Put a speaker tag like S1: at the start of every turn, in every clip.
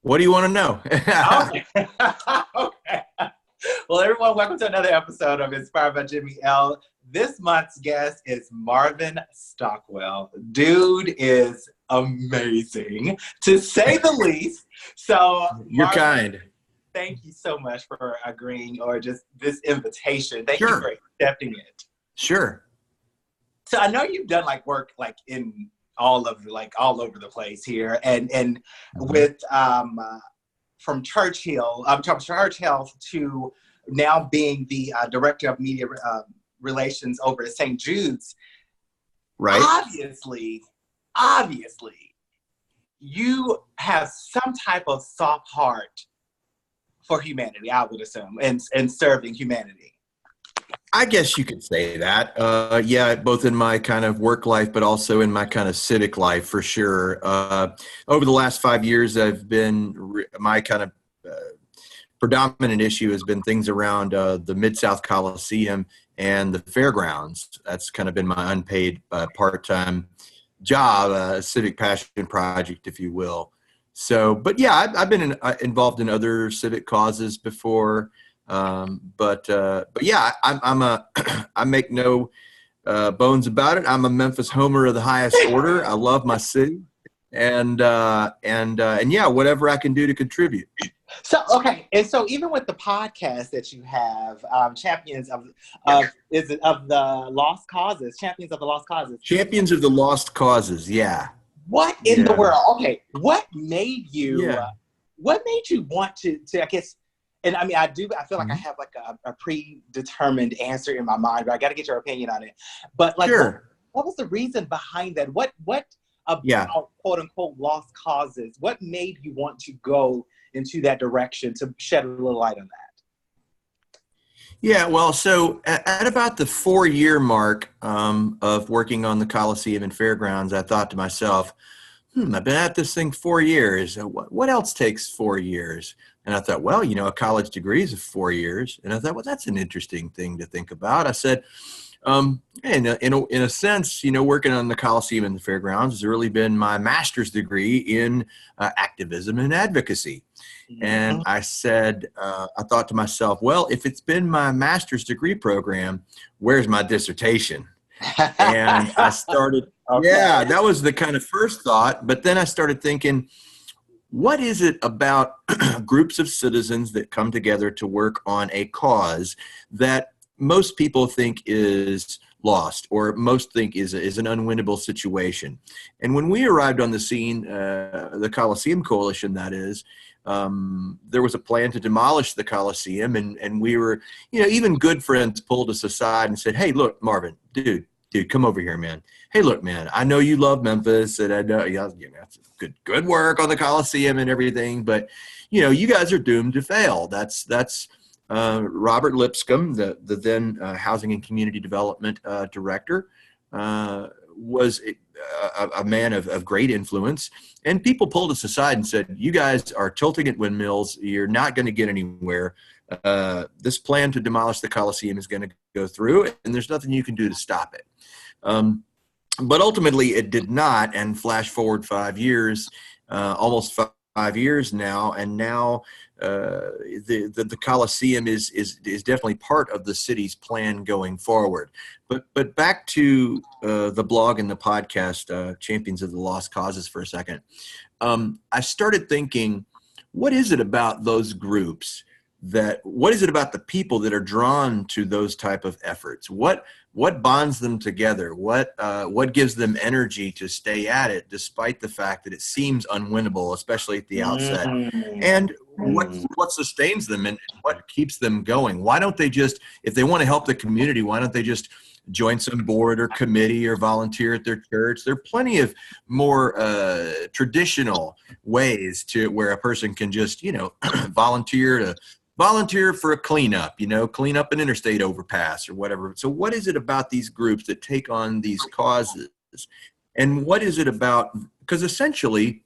S1: What do you want to know?
S2: Okay. Okay. Well, everyone, welcome to another episode of Inspired by Jimmy L. This month's guest is Marvin Stockwell. Dude is amazing, to say the least. So,
S1: You're
S2: Marvin,
S1: kind.
S2: thank you so much for agreeing or just this invitation. Thank you
S1: Sure.
S2: for accepting it.
S1: Sure.
S2: So I know you've done work in all over the place here, and
S1: Mhm.
S2: with from Church Hill to now being the director of media relations over at St. Jude's.
S1: Right.
S2: Obviously, you have some type of soft heart for humanity, I would assume, and serving humanity.
S1: I guess you could say that. Yeah, both in my kind of work life, but also in my kind of civic life for sure. Over the last 5 years, my kind of predominant issue has been things around the Mid-South Coliseum and the fairgrounds. That's kind of been my unpaid part-time job, a civic passion project, if you will. So, but yeah, I've been involved in other civic causes before. But yeah, I make no bones about it. I'm a Memphis homer of the highest order. I love my city, and yeah, whatever I can do to contribute.
S2: So okay, and so even with the podcast that you have, champions of the lost causes, champions of the lost causes.
S1: Champions of the lost causes. Yeah.
S2: What in the world? Okay, what made you?
S1: Yeah.
S2: What made you want to? I guess, and I mean, I feel like I have a predetermined answer in my mind, but I got to get your opinion on it. But
S1: Sure.
S2: what was the reason behind that? What
S1: Yeah.
S2: about quote unquote lost causes? What made you want to go into that direction to shed a little light on that?
S1: Yeah, well, so at about the 4-year mark of working on the Coliseum and Fairgrounds, I thought to myself, I've been at this thing 4 years. What else takes 4 years? And I thought, well, a college degree is 4 years. And I thought, well, that's an interesting thing to think about. I said, in a sense, working on the Coliseum and the Fairgrounds has really been my master's degree in activism and advocacy. And I said, I thought to myself, well, if it's been my master's degree program, where's my dissertation? And I started, yeah, that was the kind of first thought. But then I started thinking, what is it about groups of citizens that come together to work on a cause that most people think is lost, or most think is an unwinnable situation? And when we arrived on the scene, the Coliseum Coalition, that is, there was a plan to demolish the Coliseum, and we were, even good friends pulled us aside and said, hey, look, Marvin, dude, come over here, man. Hey, look, man, I know you love Memphis, and I know, that's good work on the Coliseum and everything, but, you guys are doomed to fail. That's Robert Lipscomb, the then Housing and Community Development Director, was a man of great influence. And people pulled us aside and said, you guys are tilting at windmills. You're not going to get anywhere. This plan to demolish the Coliseum is going to go through, and there's nothing you can do to stop it. But ultimately, it did not. And flash forward 5 years, almost 5 years now, and now the Coliseum is definitely part of the city's plan going forward. But back to the blog and the podcast, Champions of the Lost Causes, for a second. I started thinking, what is it about those groups what is it about the people that are drawn to those type of efforts? What bonds them together? What gives them energy to stay at it, despite the fact that it seems unwinnable, especially at the outset? And what sustains them and what keeps them going? Why don't they just, if they want to help the community, why don't they just join some board or committee or volunteer at their church? There are plenty of more traditional ways to where a person can just, volunteer for a cleanup, clean up an interstate overpass or whatever. So what is it about these groups that take on these causes? And what is it about, because essentially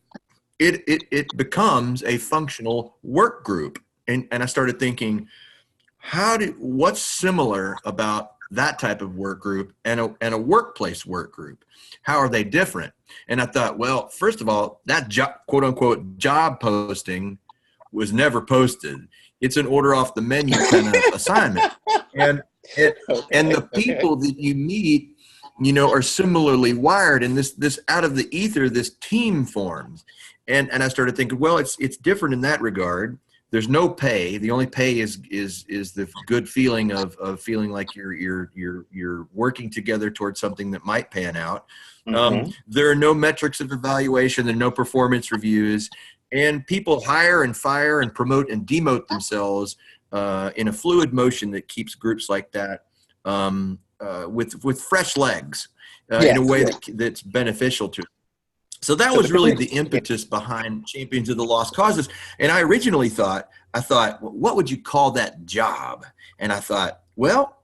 S1: it becomes a functional work group. And I started thinking, what's similar about that type of work group and a workplace work group? How are they different? And I thought, well, first of all, that job, quote unquote, job posting was never posted. It's an order off the menu kind of assignment. And and the people that you meet, are similarly wired, and this out of the ether, this team forms. And I started thinking, well, it's different in that regard. There's no pay. The only pay is the good feeling of feeling like you're working together towards something that might pan out. There are no metrics of evaluation. There are no performance reviews, and people hire and fire and promote and demote themselves in a fluid motion that keeps groups like that with fresh legs in a way that's beneficial to them. So that was really the impetus behind Champions of the Lost Causes. And I originally thought, what would you call that job? And I thought, well,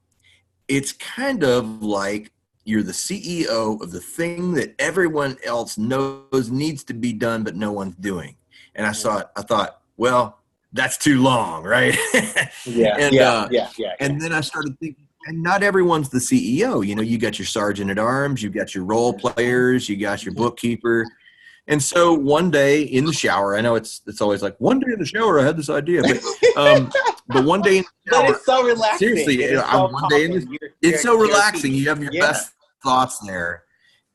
S1: it's kind of like you're the CEO of the thing that everyone else knows needs to be done, but no one's doing. And I thought, well, that's too long, right? And then I started thinking, and not everyone's the CEO. You got your sergeant at arms, you got your role players, you got your bookkeeper. And so one day in the shower, I know it's always like one day in the shower, I had this idea, but one day in the shower,
S2: but it's so relaxing.
S1: Seriously, it's so relaxing. You have your best thoughts there.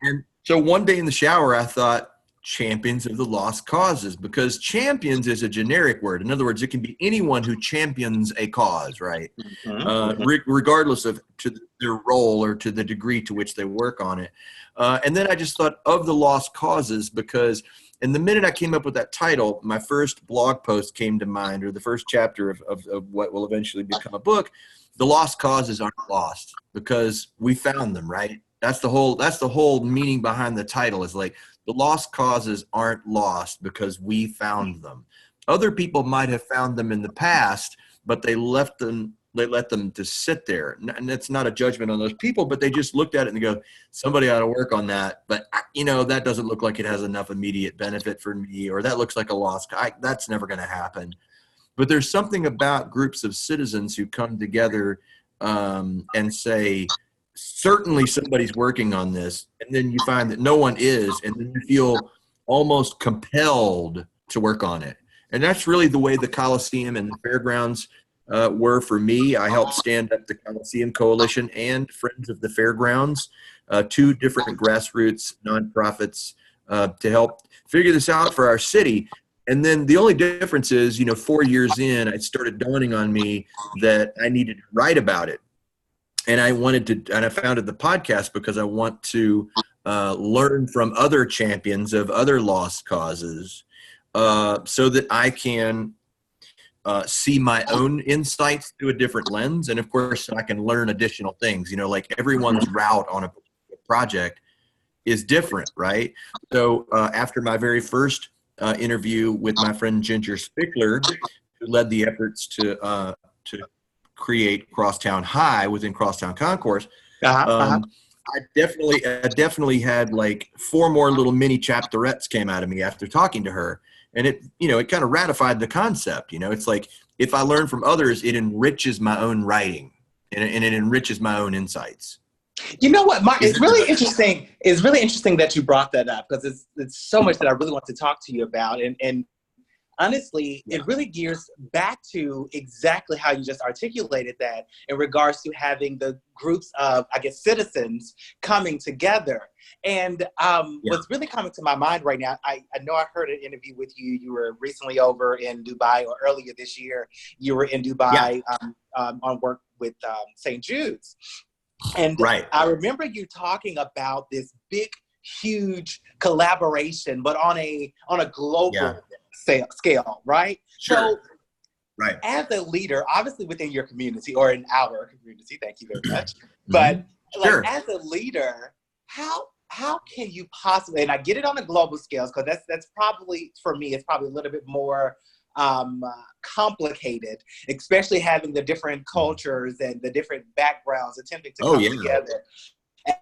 S1: And so one day in the shower, I thought, Champions of the Lost Causes, because champions is a generic word. In other words, it can be anyone who champions a cause, right? Regardless of to their role or to the degree to which they work on it. And then I just thought of the Lost Causes because, and the minute I came up with that title, my first blog post came to mind, or the first chapter of what will eventually become a book. The lost causes aren't lost because we found them, right? That's the whole meaning behind the title, is like, the lost causes aren't lost because we found them. Other people might have found them in the past, but they let them to sit there. And it's not a judgment on those people, but they just looked at it and go, somebody ought to work on that. But that doesn't look like it has enough immediate benefit for me, or that looks like a lost cause. That's never going to happen. But there's something about groups of citizens who come together and say, certainly somebody's working on this, and then you find that no one is, and then you feel almost compelled to work on it. And that's really the way the Coliseum and the fairgrounds were for me. I helped stand up the Coliseum Coalition and Friends of the Fairgrounds, two different grassroots nonprofits to help figure this out for our city. And then the only difference is, 4 years in, it started dawning on me that I needed to write about it. And I founded the podcast because I want to learn from other champions of other lost causes so that I can see my own insights through a different lens. And of course, I can learn additional things, like everyone's route on a project is different, right? So after my very first interview with my friend Ginger Spickler, who led the efforts to create Crosstown High within Crosstown Concourse, I definitely had like 4 more little mini chapterettes came out of me after talking to her. And it kind of ratified the concept. It's like, if I learn from others, it enriches my own writing and it enriches my own insights.
S2: You know what, Mark? It's really interesting. It's really interesting that you brought that up, because it's so much that I really want to talk to you about. And honestly, it really gears back to exactly how you just articulated that in regards to having the groups of, I guess, citizens coming together. And what's really coming to my mind right now, I know I heard an interview with you. You were recently over in Dubai, or earlier this year, you were in Dubai on work with St. Jude's. And I remember you talking about this big, huge collaboration, but on a global scale, right?
S1: Sure.
S2: So, as a leader, obviously within your community, or in our community, thank you very much. But as a leader, how can you possibly, and I get it on a global scale, because that's probably, for me, it's probably a little bit more complicated, especially having the different cultures and the different backgrounds attempting to come together,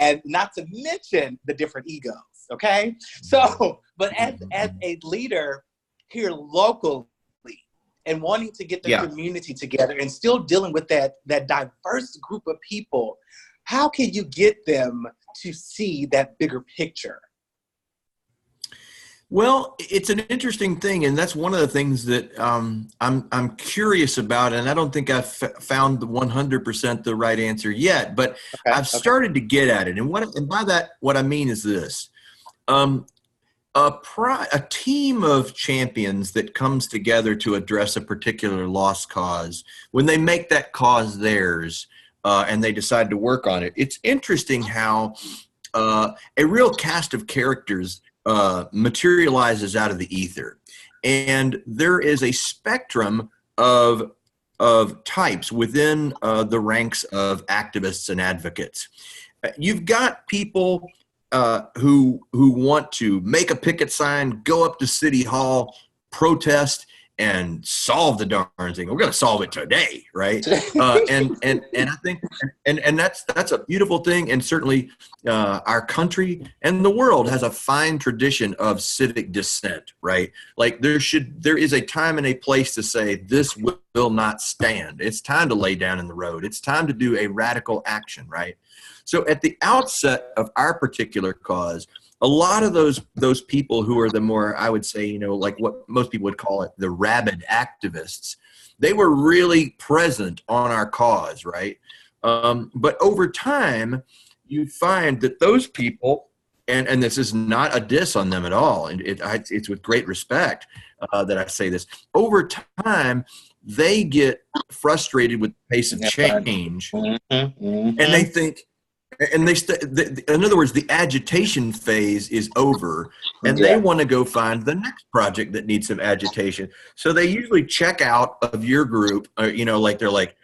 S2: and not to mention the different egos. Okay, so but as a leader here locally, and wanting to get the
S1: Yeah.
S2: community together and still dealing with that diverse group of people, how can you get them to see that bigger picture?
S1: Well, it's an interesting thing, and that's one of the things that I'm curious about, and I don't think I've found the 100% the right answer yet, but
S2: Okay.
S1: I've started to get at it, and by that what I mean is this: um, a team of champions that comes together to address a particular lost cause, when they make that cause theirs, and they decide to work on it, it's interesting how a real cast of characters materializes out of the ether, and there is a spectrum of types within the ranks of activists and advocates. You've got people who want to make a picket sign, go up to City Hall, protest, and solve the darn thing. We're going to solve it today, right? And I think and that's a beautiful thing, and certainly our country and the world has a fine tradition of civic dissent, right? Like there is a time and a place to say this will not stand. It's time to lay down in the road. It's time to do a radical action, right? So at the outset of our particular cause, a lot of those people who are the more, I would say, like what most people would call it, the rabid activists, they were really present on our cause, right? But over time, you find that those people, and this is not a diss on them at all, and it's with great respect that I say this, over time, they get frustrated with the pace of change, and they think, and in other words, the agitation phase is over, and they want to go find the next project that needs some agitation. So they usually check out of your group, like they're like,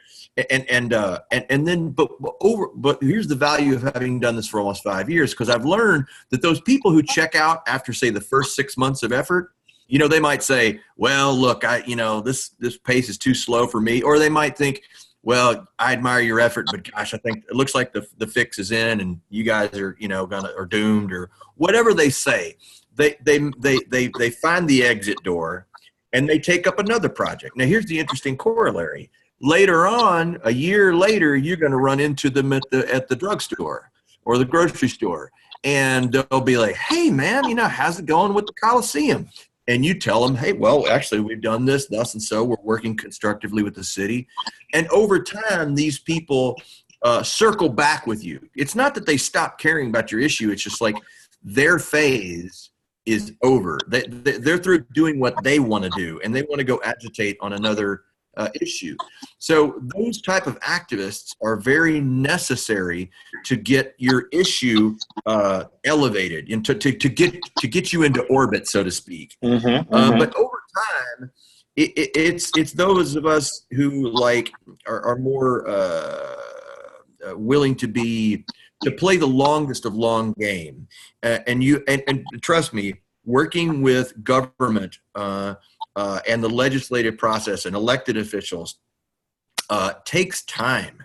S1: and then, but here's the value of having done this for almost 5 years, because I've learned that those people who check out after, say, the first 6 months of effort, they might say, well, look, this pace is too slow for me, or they might think, well, I admire your effort, but gosh, I think it looks like the fix is in, and you guys are are doomed, or whatever they say. They find the exit door, and they take up another project. Now, here's the interesting corollary. Later on, a year later, you're going to run into them at the drugstore or the grocery store, and they'll be like, "Hey, man, how's it going with the Coliseum?" And you tell them, hey, well, actually, we've done this, thus and so. We're working constructively with the city. And over time, these people circle back with you. It's not that they stop caring about your issue. It's just like their phase is over. They're through doing what they want to do, and they want to go agitate on another issue. So those type of activists are very necessary to get your issue elevated and to get you into orbit, so to speak. But over time, it's those of us who are more willing to play the longest of long game, and trust me, working with government and the legislative process and elected officials takes time.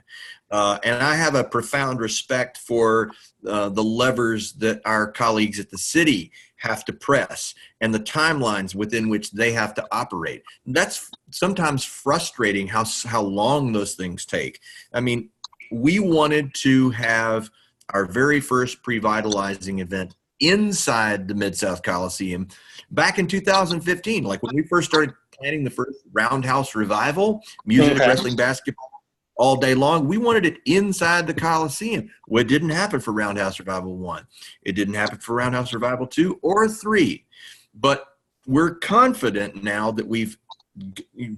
S1: And I have a profound respect for the levers that our colleagues at the city have to press and the timelines within which they have to operate. That's sometimes frustrating how long those things take. I mean, we wanted to have our very first pre-vitalizing event inside the Mid-South Coliseum back in 2015, like when we first started planning the first Roundhouse Revival, music, wrestling, basketball, all day long. We wanted it inside the Coliseum. Well, it didn't happen for Roundhouse Revival 1. It didn't happen for Roundhouse Revival 2 or 3. But we're confident now that we've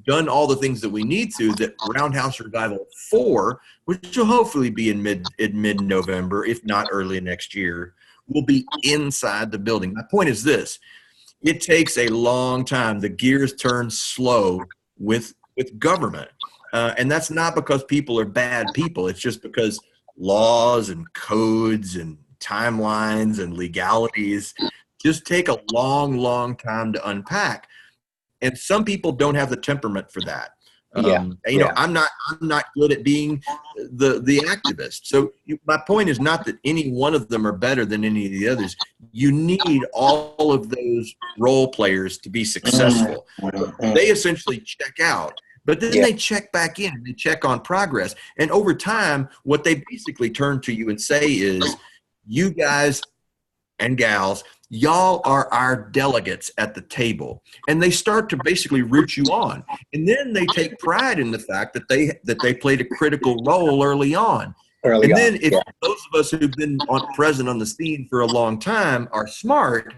S1: done all the things that we need to, that Roundhouse Revival 4, which will hopefully be in mid-November, if not early next year, will be inside the building. My point is this. It takes a long time. The gears turn slow with government. And that's not because people are bad people. It's just because laws and codes and timelines and legalities just take a long, long time to unpack. And some people don't have the temperament for that.
S2: Yeah. Yeah.
S1: I'm not good at being the activist. So my point is not that any one of them are better than any of the others. You need all of those role players to be successful. They essentially check out, but then they check back in. They check on progress. And over time, what they basically turn to you and say is, you guys and gals, y'all are our delegates at the table. And they start to basically root you on. And then they take pride in the fact that they played a critical role early on. And then if those of us who've been present on the scene for a long time are smart,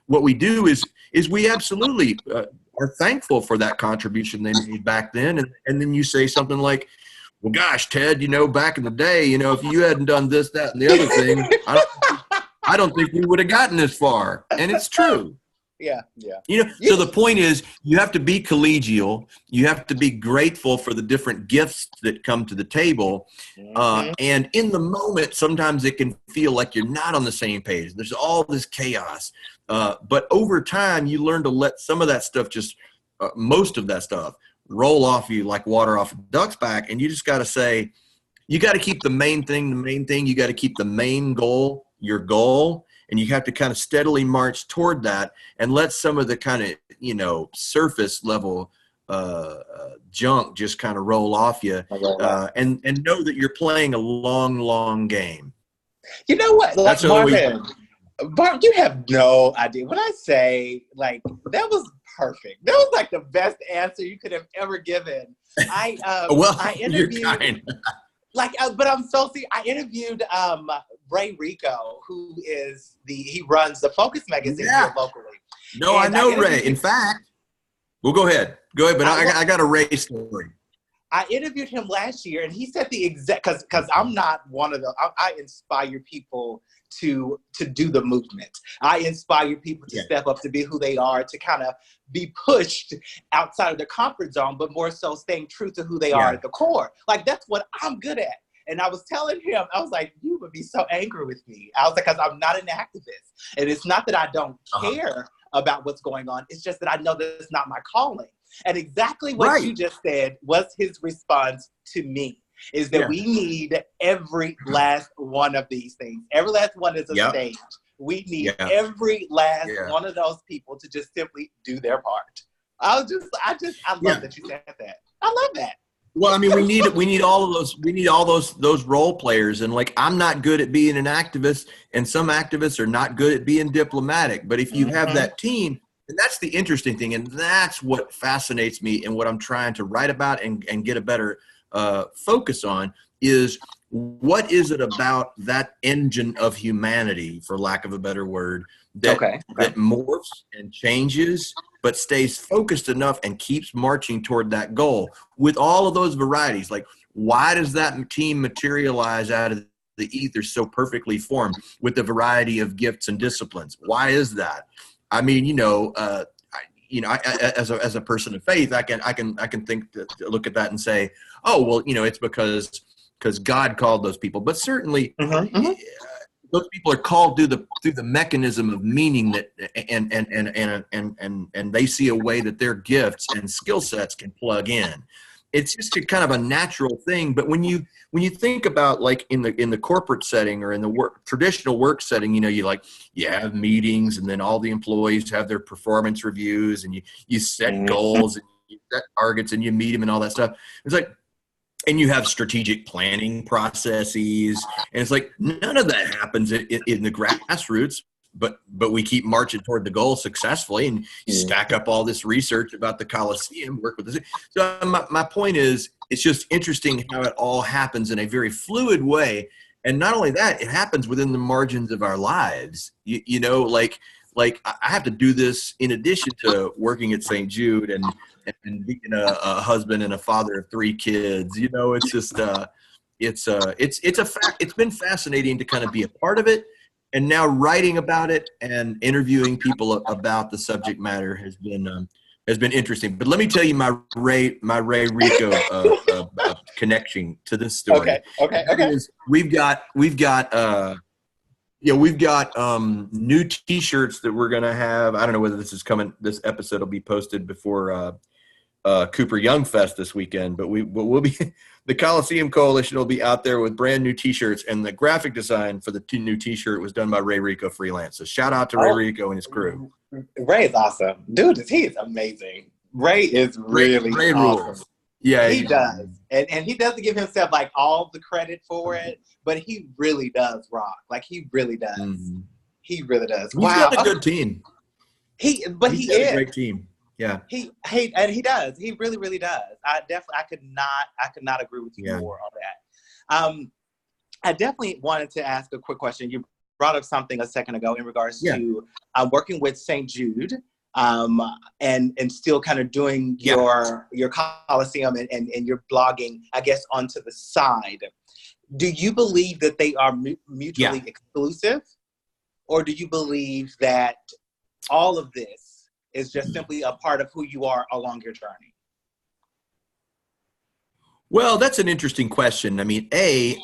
S1: what we do is we absolutely are thankful for that contribution they made back then. And then you say something like, well, gosh, Ted, back in the day, if you hadn't done this, that, and the other thing, I don't think we would have gotten this far. And it's true.
S2: Yeah.
S1: So the point is, you have to be collegial. You have to be grateful for the different gifts that come to the table. And in the moment, sometimes it can feel like you're not on the same page. There's all this chaos. But over time, you learn to let some of that stuff most of that stuff roll off you like water off a duck's back. And you just got to say, you got to keep the main thing. You got to keep the main goal your goal, and you have to kind of steadily march toward that and let some of the kind of surface level junk just kind of roll off you, and know that you're playing a long game.
S2: You know what, like Marvin, you have no idea when I say, like, that was perfect. That was like the best answer you could have ever given. I interviewed but I'm so I interviewed Ray Rico, who is he runs the Focus magazine here locally.
S1: No, and I know Ray. In fact, well, go ahead, but I got a Ray story.
S2: I interviewed him last year, and he said the exact, because I'm not one of the, I inspire people to do the movement. I inspire people to step up, to be who they are, to kind of be pushed outside of their comfort zone, but more so staying true to who they are at the core. Like, that's what I'm good at. And I was telling him, I was like, you would be so angry with me. I was like, because I'm not an activist. And it's not that I don't care about what's going on. It's just that I know that it's not my calling. And exactly what you just said was his response to me, is that we need every last one of these things. Every last one is a stage. We need every last one of those people to just simply do their part. I love that you said that. I love that.
S1: Well, I mean, we need all of those. We need all those role players. And like, I'm not good at being an activist, and some activists are not good at being diplomatic. But if you have that team, and that's the interesting thing, and that's what fascinates me, and what I'm trying to write about and get a better focus on, is what is it about that engine of humanity, for lack of a better word, that morphs and changes, but stays focused enough and keeps marching toward that goal with all of those varieties. Like, why does that team materialize out of the ether so perfectly formed with the variety of gifts and disciplines? Why is that? I mean, as a person of faith, I can look at that and say, oh, well, it's because God called those people. But certainly, those people are called through the mechanism of meaning that, and they see a way that their gifts and skill sets can plug in. It's just a kind of a natural thing. But when you think about, like, in the corporate setting or in the traditional work setting, you have meetings, and then all the employees have their performance reviews, and you set goals and you set targets and you meet them and all that stuff. It's like, and you have strategic planning processes, and it's like, none of that happens in the grassroots, but we keep marching toward the goal successfully, and you stack up all this research about the Coliseum, work with this. So my point is, it's just interesting how it all happens in a very fluid way. And not only that, it happens within the margins of our lives. Like I have to do this in addition to working at St. Jude and being a husband and a father of 3 kids. It's just it's a fact. It's been fascinating to kind of be a part of it, and now writing about it and interviewing people about the subject matter has been interesting. But let me tell you my Ray Rico connection to this story. Okay. We've got new T-shirts that we're gonna have. I don't know whether this episode will be posted before Cooper Young Fest this weekend, but we'll be the Coliseum Coalition will be out there with brand new T-shirts, and the graphic design for the new T-shirt was done by Ray Rico Freelance. So shout out to Ray Rico and his crew.
S2: Ray is awesome, dude. He is amazing. Ray is really
S1: Ray
S2: awesome.
S1: rules. Yeah,
S2: he does, and he doesn't give himself like all the credit for it, but he really does rock. Like he really does. Mm-hmm. He really does.
S1: He's got a good team.
S2: He is
S1: a great team. Yeah.
S2: He does. He really, really does. I could not agree with you more on that. I definitely wanted to ask a quick question. You brought up something a second ago in regards to working with St. Jude, and still kind of doing your Coliseum and your blogging, I guess, onto the side. Do you believe that they are mutually exclusive, or do you believe that all of this is just simply a part of who you are along your journey?
S1: Well, that's an interesting question. I mean, I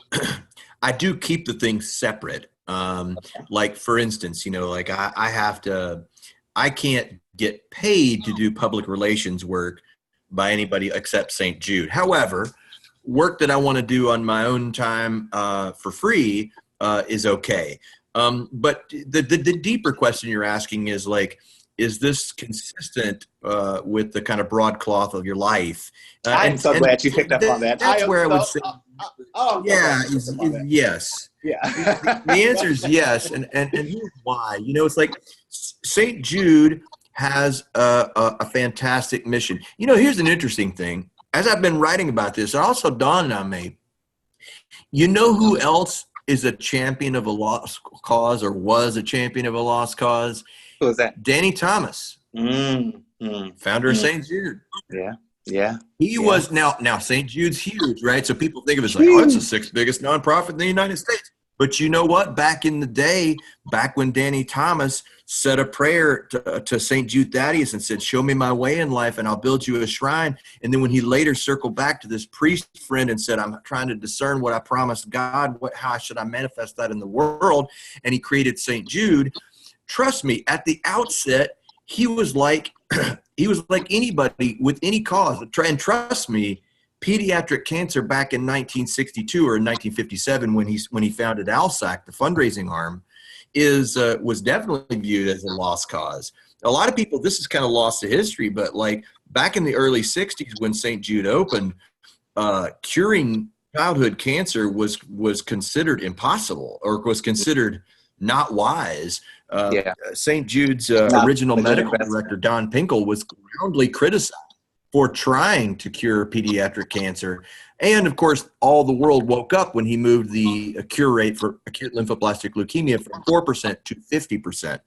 S1: do keep the things separate. Like, for instance, like I can't get paid to do public relations work by anybody except St. Jude. However, work that I want to do on my own time for free is okay. But the deeper question you're asking is like, is this consistent with the kind of broadcloth of your life?
S2: I'm so glad you picked up on that.
S1: That's where I would say, yes. Yeah. The answer is yes, and here's why. It's like St. Jude has a fantastic mission. Here's an interesting thing. As I've been writing about this, it also dawned on me, who else is a champion of a lost cause, or was a champion of a lost cause?
S2: Who was that?
S1: Danny Thomas, founder of St. Jude.
S2: Yeah.
S1: He was now St. Jude's huge, right? So people think of it as like, oh, it's the sixth biggest nonprofit in the United States. But you know what? Back in the day, back when Danny Thomas said a prayer to St. Jude Thaddeus and said, show me my way in life and I'll build you a shrine. And then when he later circled back to this priest friend and said, I'm trying to discern what I promised God, how should I manifest that in the world? And he created St. Jude. Trust me, at the outset, he was like anybody with any cause. And trust me, pediatric cancer back in 1962 or 1957, when he founded ALSAC, the fundraising arm, was definitely viewed as a lost cause. A lot of people, this is kind of lost to history, but like back in the early 60s when St. Jude opened, curing childhood cancer was considered impossible, or was considered not wise. St. Jude's original medical director, Don Pinkel, was roundly criticized for trying to cure pediatric cancer. And of course, all the world woke up when he moved the cure rate for acute lymphoblastic leukemia from 4% to 50%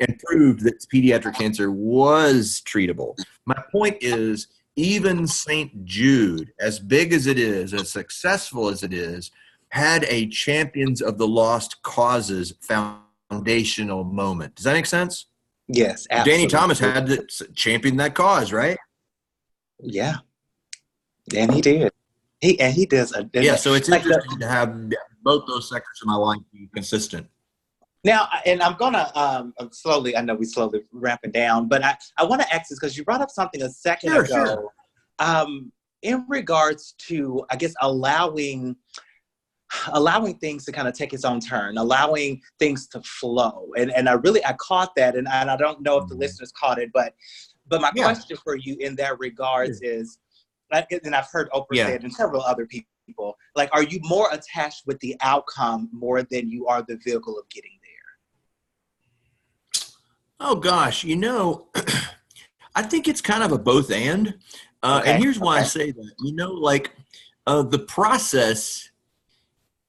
S1: and proved that pediatric cancer was treatable. My point is, even St. Jude, as big as it is, as successful as it is, had a Champions of the Lost Causes foundational moment. Does that make sense?
S2: Yes, absolutely.
S1: Danny Thomas had to champion that cause, right?
S2: Yeah, and he did. He does.
S1: So it's like interesting to have both those sectors of my life be consistent.
S2: Now, and I'm gonna slowly. I know we slowly ramping down, but I want to ask this because you brought up something a second ago. In regards to, I guess, allowing things to kind of take its own turn, allowing things to flow, and I caught that, and I don't know if the listeners caught it, but my question for you in that regards is, and I've heard Oprah say it and several other people, like, are you more attached with the outcome more than you are the vehicle of getting there?
S1: Oh gosh, I think it's kind of a both and. And here's why I say that. The process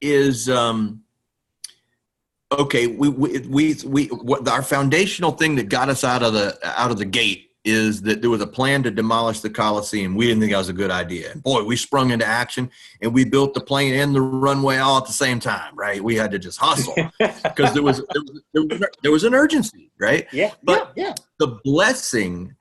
S1: is our foundational thing that got us out of the gate is that there was a plan to demolish the Coliseum. We didn't think that was a good idea. And boy, we sprung into action and we built the plane and the runway all at the same time, right? We had to just hustle because there was an urgency, right? But the blessing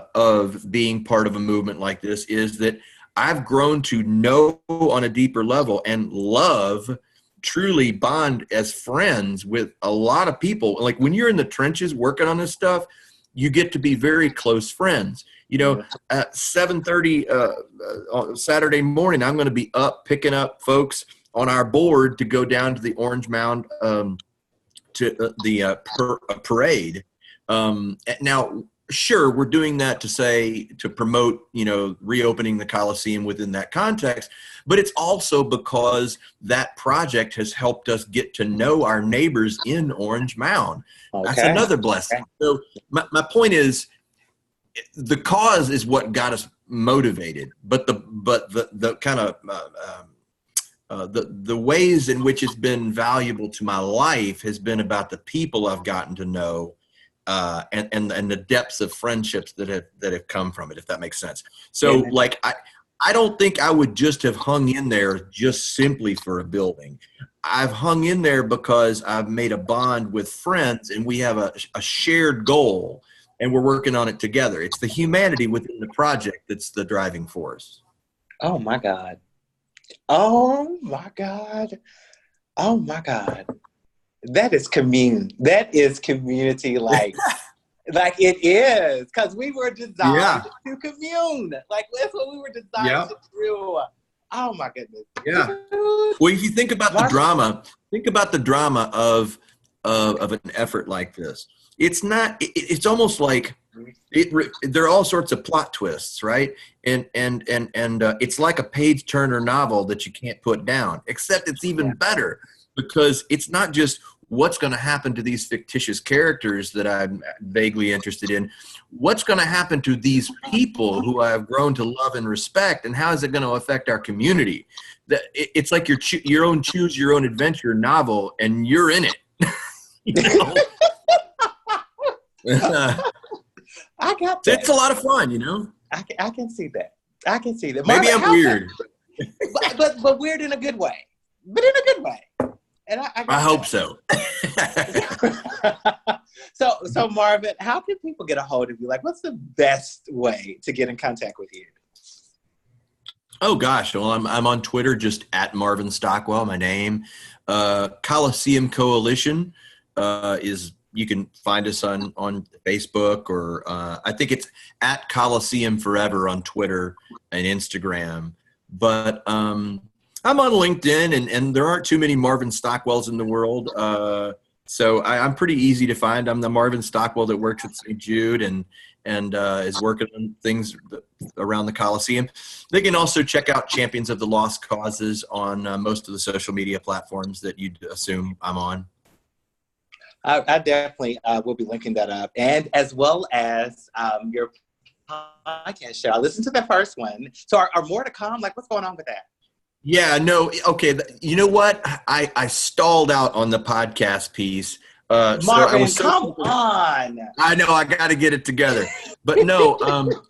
S1: of being part of a movement like this is that I've grown to know on a deeper level and love, truly bond as friends with a lot of people. Like when you're in the trenches working on this stuff, you get to be very close friends. You know, at 7:30 on Saturday morning, I'm going to be up picking up folks on our board to go down to the Orange Mound to the parade. Now, sure, we're doing that to promote, reopening the Coliseum within that context, but it's also because that project has helped us get to know our neighbors in Orange Mound. Okay. That's another blessing. Okay. So my point is, the cause is what got us motivated, but the kind of the ways in which it's been valuable to my life has been about the people I've gotten to know, and the depths of friendships that have come from it, if that makes sense. So like, I don't think I would just have hung in there just simply for a building. I've hung in there because I've made a bond with friends, and we have a shared goal, and we're working on it together. It's the humanity within the project that's the driving force.
S2: Oh my God. Oh my God. Oh my God. That is That is community like it is. Because we were designed to commune. Like, that's what we were designed to do. Oh my goodness.
S1: Yeah. Well, if you think about the drama of an effort like this, it's almost like there are all sorts of plot twists, right? And it's like a page turner novel that you can't put down, except it's even better because it's not just what's going to happen to these fictitious characters that I'm vaguely interested in. What's going to happen to these people who I've grown to love and respect, and how is it going to affect our community? It's like your own choose your own adventure novel, and you're in it.
S2: I got that.
S1: It's a lot of fun,
S2: I can see that. I can see that.
S1: Maybe I'm weird,
S2: but weird in a good way. But in a good way. And I
S1: hope so.
S2: So Marvin, how can people get a hold of you? Like, what's the best way to get in contact with you?
S1: Oh gosh, well, I'm on Twitter, just at Marvin Stockwell, my name. Coliseum Coalition is, you can find us on Facebook, or I think it's at Coliseum Forever on Twitter and Instagram. But I'm on LinkedIn, and there aren't too many Marvin Stockwells in the world. So I'm pretty easy to find. I'm the Marvin Stockwell that works at St. Jude and is working on things around the Coliseum. They can also check out Champions of the Lost Causes on most of the social media platforms that you'd assume I'm on.
S2: I definitely will be linking that up, and as well as your podcast show. I listened to the first one. So are more to come? Like, what's going on with that?
S1: Yeah, no, okay. You know what? I stalled out on the podcast piece.
S2: Marvin, come on.
S1: I know, I got to get it together. But no,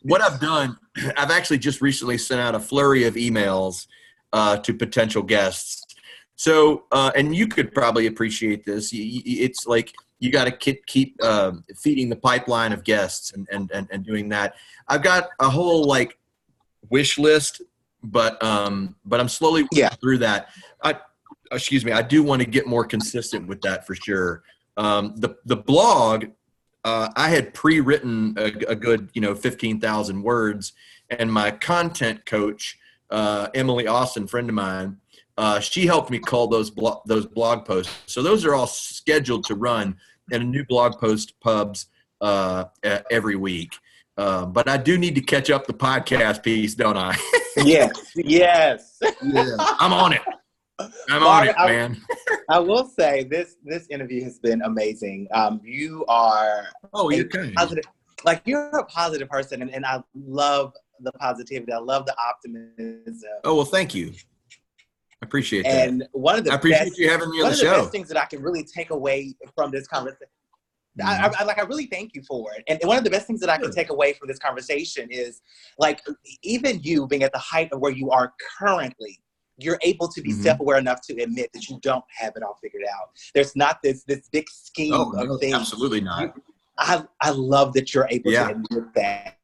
S1: what I've done, I've actually just recently sent out a flurry of emails to potential guests. So, and you could probably appreciate this. It's like you got to keep feeding the pipeline of guests and doing that. I've got a whole wish list. But I'm slowly working through that. I do want to get more consistent with that for sure. The blog, I had pre-written a good 15,000 words, and my content coach, Emily Austin, friend of mine, she helped me cull those blog posts. So those are all scheduled to run, and a new blog post pubs every week. But I do need to catch up the podcast piece, don't I?
S2: Yes. Yeah,
S1: I'm on it. On it, man.
S2: I will say this interview has been amazing. You are
S1: you're positive.
S2: You're a positive person, and I love the positivity. I love the optimism.
S1: Oh, well, thank you. I appreciate that.
S2: And I
S1: appreciate you having me on the show.
S2: One of the best things that I can really take away from this conversation, I really thank you for it. And one of the best things that I can take away from this conversation is, even you being at the height of where you are currently, you're able to be self-aware enough to admit that you don't have it all figured out. There's not this big scheme of things.
S1: Absolutely not.
S2: I love that you're able to admit that.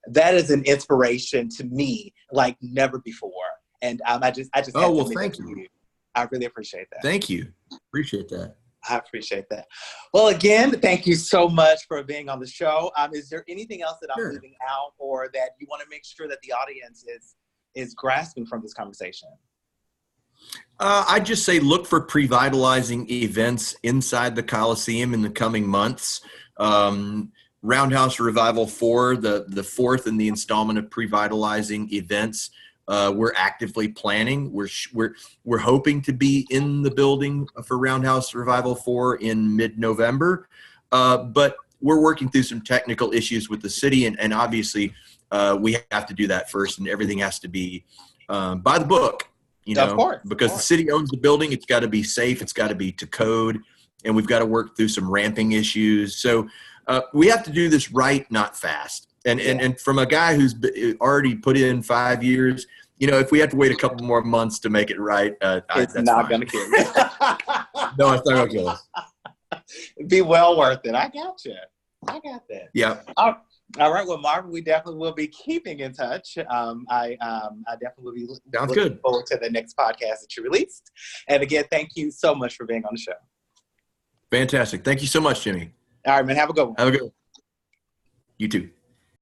S2: That is an inspiration to me like never before. And I just
S1: well, thank you.
S2: I really appreciate that.
S1: Thank you. Appreciate that.
S2: I appreciate that. Well, again, thank you so much for being on the show. Is there anything else that I'm leaving out or that you want to make sure that the audience is grasping from this conversation?
S1: I'd just say look for pre-vitalizing events inside the Coliseum in the coming months. Roundhouse Revival 4, the fourth in the installment of pre-vitalizing events. We're actively planning. We're hoping to be in the building for Roundhouse Revival 4 in mid-November, but we're working through some technical issues with the city, and obviously we have to do that first, and everything has to be by the book,
S2: Of course,
S1: because the city owns the building. It's got to be safe. It's got to be to code, and we've got to work through some ramping issues. So we have to do this right, not fast. And from a guy who's already put in 5 years, if we have to wait a couple more months to make it right,
S2: it's not going to kill you.
S1: No, it's not going to kill us.
S2: It'd be well worth it. I got you. I got that.
S1: Yeah.
S2: All right. Well, Marvin, we definitely will be keeping in touch. I definitely will be looking forward to the next podcast that you released. And again, thank you so much for being on the show.
S1: Fantastic. Thank you so much, Jimmy.
S2: All right, man. Have a good one.
S1: Have a good one. You too.